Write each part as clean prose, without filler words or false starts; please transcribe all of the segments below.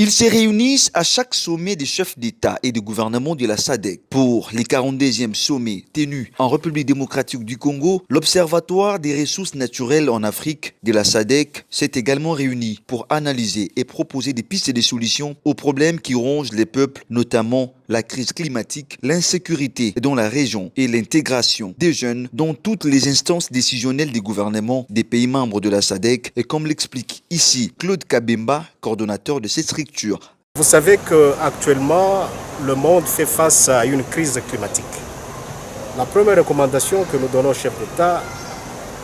Ils se réunissent à chaque sommet des chefs d'État et de gouvernement de la SADC. Pour les 42e sommets tenus en République démocratique du Congo, l'Observatoire des ressources naturelles en Afrique de la SADC s'est également réuni pour analyser et proposer des pistes de solutions aux problèmes qui rongent les peuples, notamment la crise climatique, l'insécurité dans la région et l'intégration des jeunes dans toutes les instances décisionnelles des gouvernements des pays membres de la SADC, et comme l'explique ici Claude Kabemba, coordonnateur de cette structure. Vous savez qu'actuellement, le monde fait face à une crise climatique. La première recommandation que nous donnons aux chefs d'État,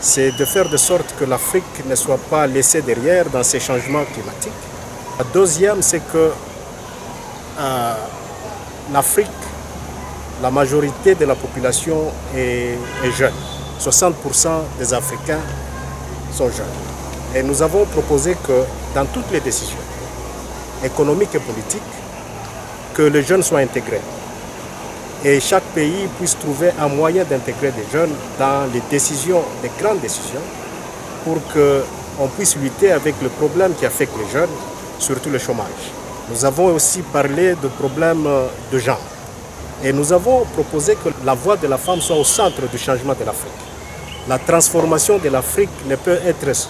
c'est de faire de sorte que l'Afrique ne soit pas laissée derrière dans ces changements climatiques. La deuxième, c'est que l'Afrique, la majorité de la population est jeune. 60% des Africains sont jeunes. Et nous avons proposé que dans toutes les décisions économiques et politiques, que les jeunes soient intégrés. Et chaque pays puisse trouver un moyen d'intégrer des jeunes dans les décisions, les grandes décisions, pour qu'on puisse lutter avec le problème qui affecte les jeunes, surtout le chômage. Nous avons aussi parlé de problèmes de genre. Et nous avons proposé que la voix de la femme soit au centre du changement de l'Afrique. La transformation de l'Afrique ne peut être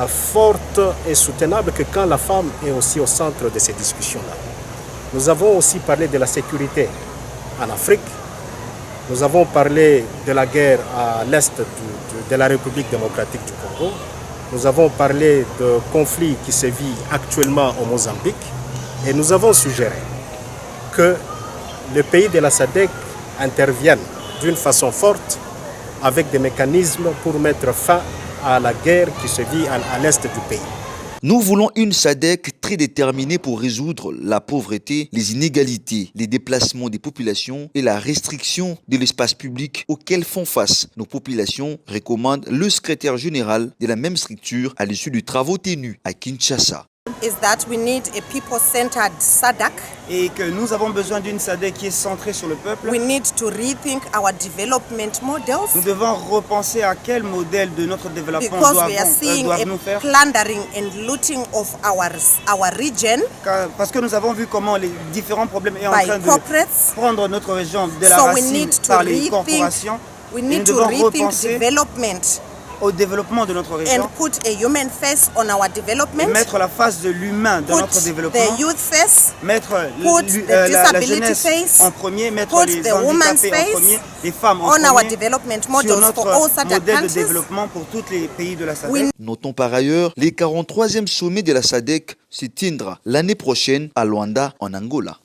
forte et soutenable que quand la femme est aussi au centre de ces discussions-là. Nous avons aussi parlé de la sécurité en Afrique. Nous avons parlé de la guerre à l'est de la République démocratique du Congo. Nous avons parlé de conflits qui se vivent actuellement au Mozambique. Et nous avons suggéré que les pays de la SADC interviennent d'une façon forte avec des mécanismes pour mettre fin à la guerre qui se vit à l'est du pays. Nous voulons une SADC très déterminée pour résoudre la pauvreté, les inégalités, les déplacements des populations et la restriction de l'espace public auxquels font face nos populations, recommande le secrétaire général de la même structure à l'issue du travaux tenus à Kinshasa. Is that we need a people-centered SADC. Et que nous avons besoin d'une SADC qui est centrée sur le peuple. We need to rethink our development models. Nous devons repenser à quel modèle de notre développement doivent-nous faire. Plundering and looting of our region. Parce que nous avons vu comment les différents problèmes sont en train de prendre notre région de la racine par les corporations. We need to rethink development. Au développement de notre région. And put a human face on our development. Et mettre la face de l'humain dans notre développement. The youth face. Mettre la jeunesse face, en premier, mettre les handicapés en premier, les femmes en premier, sur notre modèle de développement pour tous les pays de la SADC. Notons par ailleurs, les 43e sommets de la SADC se tiendra l'année prochaine à Luanda, en Angola.